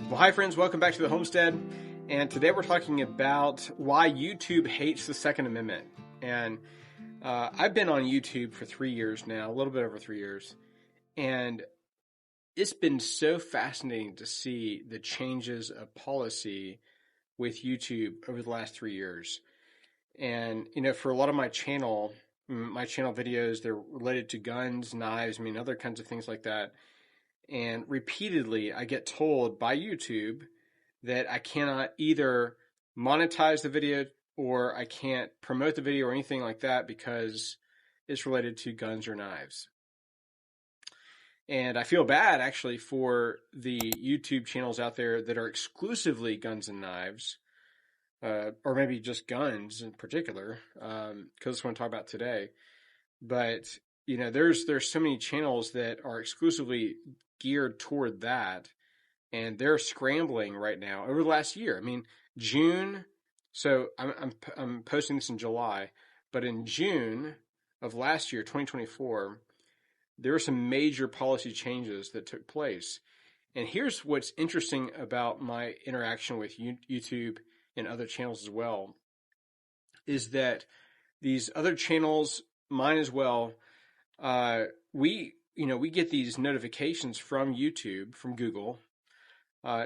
Well, hi friends, welcome back to the Homestead. And today we're talking about why YouTube hates the Second Amendment. And I've been on YouTube for 3 years now, a little bit over 3 years. And it's been so fascinating to see the changes of policy with YouTube over the last 3 years. And, you know, for a lot of my channel videos, they're related to guns, knives, other kinds of things like that. And repeatedly, I get told by YouTube that I cannot either monetize the video or I can't promote the video or anything like that because it's related to guns or knives. And I feel bad actually for the YouTube channels out there that are exclusively guns and knives, or maybe just guns in particular, because that's what I'm talking about today. But you know, there's so many channels that are exclusively geared toward that, and they're scrambling right now over the last year. June. So I'm posting this in July, but in June of last year, 2024, there were some major policy changes that took place. And here's what's interesting about my interaction with YouTube and other channels as well, is that these other channels, mine as well, we get these notifications from YouTube, from Google,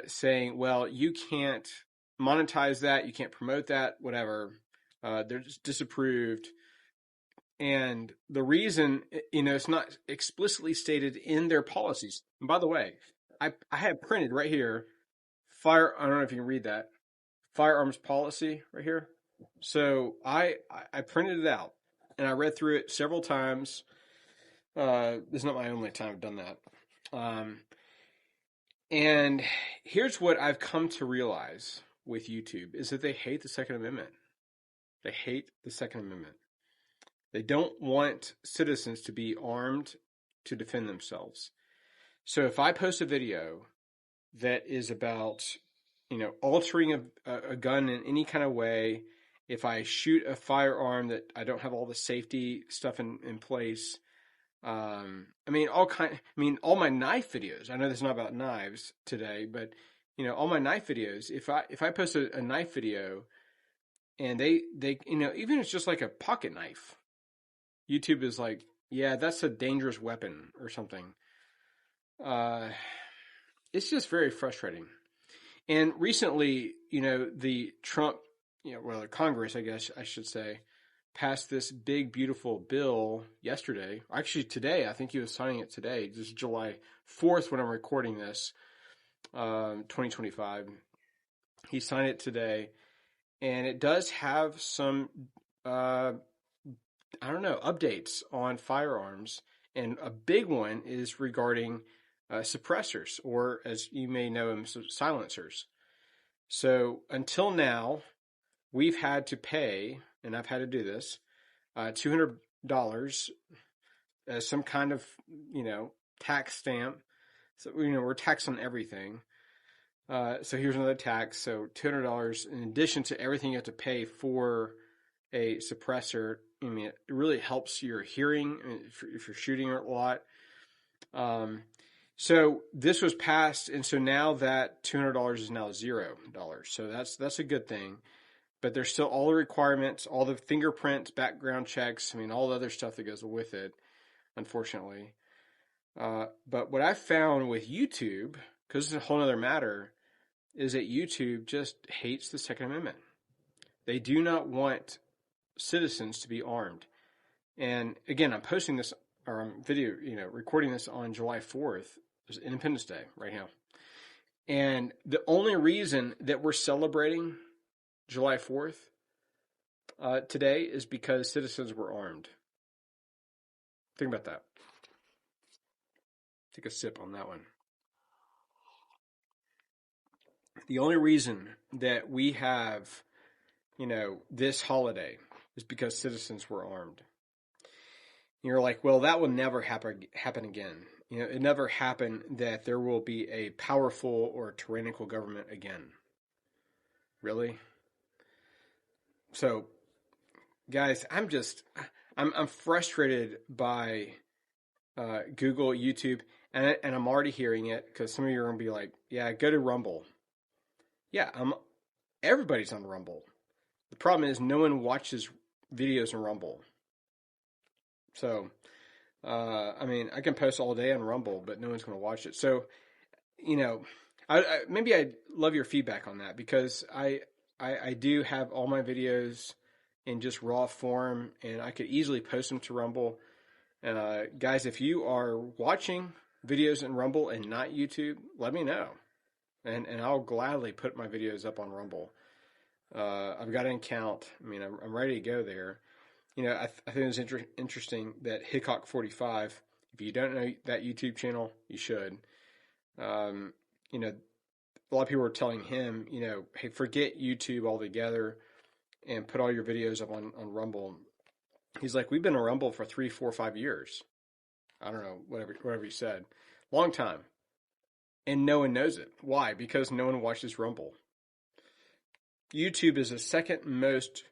saying, well, you can't monetize that, you can't promote that, whatever. They're just disapproved. And the reason, it's not explicitly stated in their policies. And by the way, I have printed right here, I don't know if you can read that, firearms policy right here. So I printed it out and I read through it several times. This is not my only time I've done that. And here's what I've come to realize with YouTube is that they hate the Second Amendment. They hate the Second Amendment. They don't want citizens to be armed to defend themselves. So if I post a video that is about, altering a gun in any kind of way, if I shoot a firearm that I don't have all the safety stuff in place, all my knife videos. I know this is not about knives today, but all my knife videos. If I post a knife video, and they even if it's just like a pocket knife, YouTube is like, yeah, that's a dangerous weapon or something. It's just very frustrating. And recently, the Trump, the Congress, I guess I should say, passed this big, beautiful bill yesterday. Actually, today, I think he was signing it today. This is July 4th when I'm recording this, 2025. He signed it today, and it does have some, updates on firearms. And a big one is regarding suppressors, or as you may know them, silencers. So until now, we've had to pay, and I've had to do this, $200 as some kind of, tax stamp. So, we're taxed on everything. So here's another tax. So $200 in addition to everything you have to pay for a suppressor. It really helps your hearing if you're shooting a lot. So this was passed, and so now that $200 is now $0. So that's a good thing. But there's still all the requirements, all the fingerprints, background checks, all the other stuff that goes with it, unfortunately. But what I found with YouTube, because it's a whole other matter, is that YouTube just hates the Second Amendment. They do not want citizens to be armed. And again, I'm posting this, or I'm recording this on July 4th. It's Independence Day right now. And the only reason that we're celebrating July 4th today is because citizens were armed. Think about that. Take a sip on that one. The only reason that we have, this holiday is because citizens were armed. You're like, well, that will never happen again. It never happened that there will be a powerful or tyrannical government again. Really? So, guys, I'm frustrated by Google, YouTube, And I'm already hearing it because some of you are going to be like, yeah, go to Rumble. Yeah, everybody's on Rumble. The problem is no one watches videos on Rumble. So, I mean, I can post all day on Rumble, but no one's going to watch it. So, you know, maybe I'd love your feedback on that because I do have all my videos in just raw form, and I could easily post them to Rumble. Guys, if you are watching videos in Rumble and not YouTube, let me know, and I'll gladly put my videos up on Rumble. I've got an account. I mean, I'm ready to go there. You know, I think it's interesting that Hickok45. If you don't know that YouTube channel, you should. You know, a lot of people are telling him, you know, hey, forget YouTube altogether and put all your videos up on Rumble. He's like, we've been on Rumble for 3, 4, 5 years. I don't know, whatever he said. Long time. And no one knows it. Why? Because no one watches Rumble. YouTube is the second most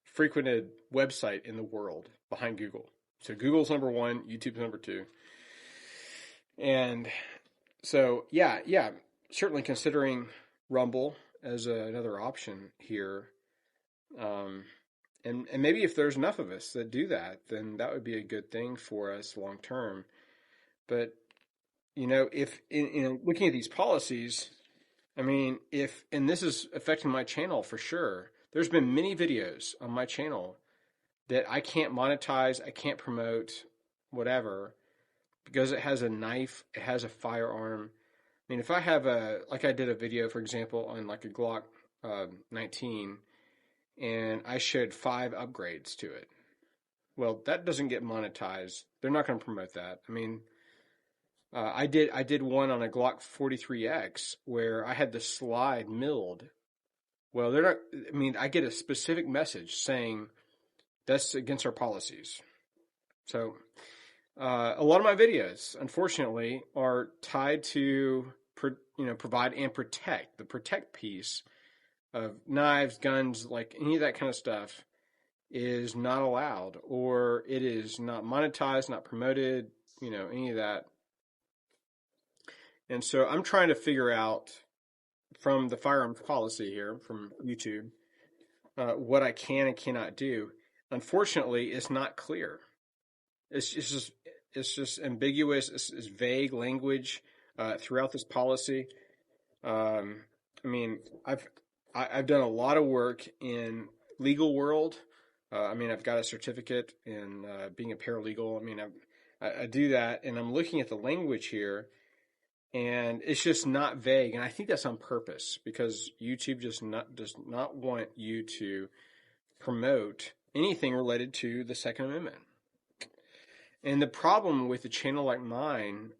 frequented website in the world behind Google. So Google's number one, YouTube's number two. And so, yeah, certainly considering Rumble as another option here. And maybe if there's enough of us that do that, then that would be a good thing for us long term. But, you know, if in looking at these policies, I mean, and this is affecting my channel for sure. There's been many videos on my channel that I can't monetize, I can't promote, whatever, because it has a knife, it has a firearm. I mean, if I have like I did a video, for example, on like a Glock 19, and I showed 5 upgrades to it. Well, that doesn't get monetized. They're not going to promote that. I mean, I did one on a Glock 43X where I had the slide milled. Well, they're not. I mean, I get a specific message saying that's against our policies. So, a lot of my videos, unfortunately, are tied to provide and protect. The protect piece of knives, guns, like any of that kind of stuff is not allowed, or it is not monetized, not promoted, any of that. And so I'm trying to figure out from the firearms policy here from YouTube what I can and cannot do. Unfortunately, it's not clear. It's just ambiguous. It's vague language throughout this policy. I mean, I've done a lot of work in legal world. I mean, I've got a certificate in being a paralegal. I mean, I do that, and I'm looking at the language here, and it's just not vague. And I think that's on purpose because YouTube does not want you to promote anything related to the Second Amendment. And the problem with a channel like mine,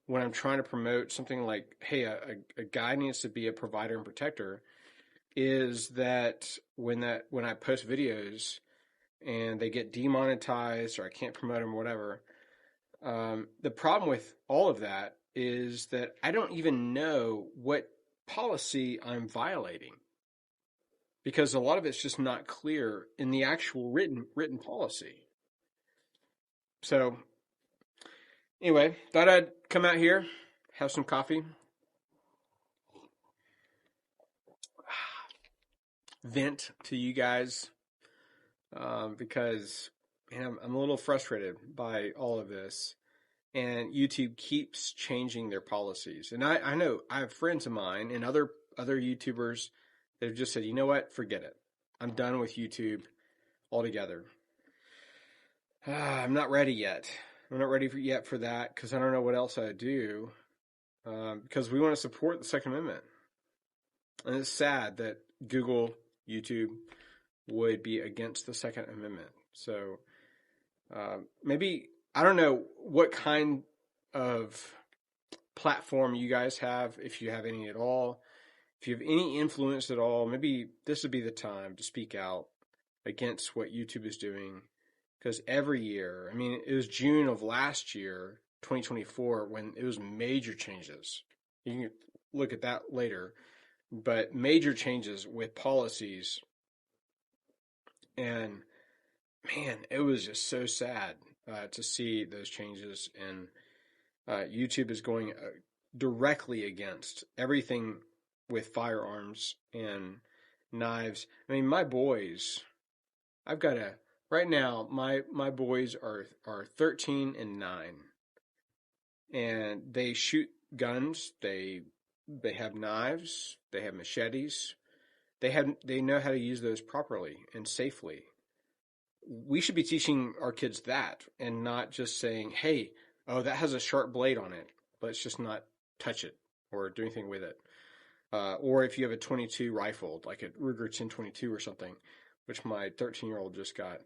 when I'm trying to promote something like, hey, a guy needs to be a provider and protector, is that when I post videos and they get demonetized or I can't promote them or whatever, the problem with all of that is that I don't even know what policy I'm violating because a lot of it's just not clear in the actual written policy. So anyway, thought I'd come out here, have some coffee, vent to you guys because I'm a little frustrated by all of this. And YouTube keeps changing their policies. And I know I have friends of mine and other YouTubers that have just said, you know what, forget it. I'm done with YouTube altogether. I'm not ready yet. I'm not ready yet for that because I don't know what else I do because we want to support the Second Amendment. And it's sad that Google, YouTube would be against the Second Amendment. So maybe, I don't know what kind of platform you guys have, if you have any at all. If you have any influence at all, maybe this would be the time to speak out against what YouTube is doing. Because every year, I mean, it was June of last year, 2024, when it was major changes. You can look at that later. But major changes with policies. And man, it was just so sad to see those changes. And YouTube is going directly against everything with firearms and knives. I mean, my boys, I've got a right now. My boys are 13 and 9, and they shoot guns. They have knives. They have machetes. They know how to use those properly and safely. We should be teaching our kids that, and not just saying, "Hey, oh, that has a sharp blade on it. Let's just not touch it or do anything with it." Or if you have a 22 rifle, like a Ruger 1022 or something, which my 13-year-old just got,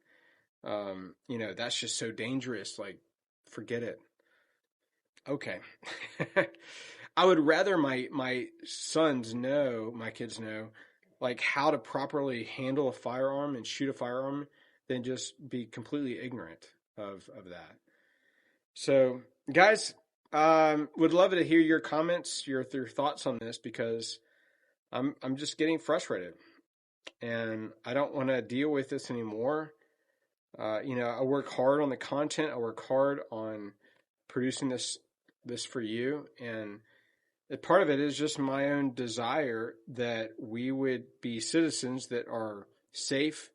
that's just so dangerous. Like, forget it. Okay. I would rather my kids know, like how to properly handle a firearm and shoot a firearm than just be completely ignorant of that. So, guys, would love to hear your comments, your thoughts on this, because I'm just getting frustrated, and I don't want to deal with this anymore. I work hard on the content. I work hard on producing this for you, and part of it is just my own desire that we would be citizens that are safe,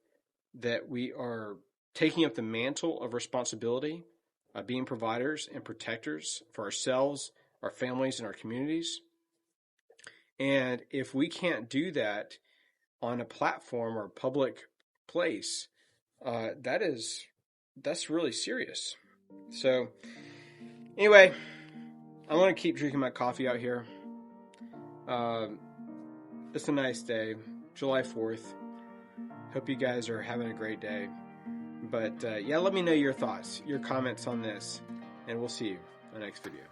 that we are taking up the mantle of responsibility, being providers and protectors for ourselves, our families, and our communities. And if we can't do that on a platform or public place, that's really serious. So anyway, I want to keep drinking my coffee out here. It's a nice day, July 4th. Hope you guys are having a great day. But let me know your thoughts, your comments on this, and we'll see you in the next video.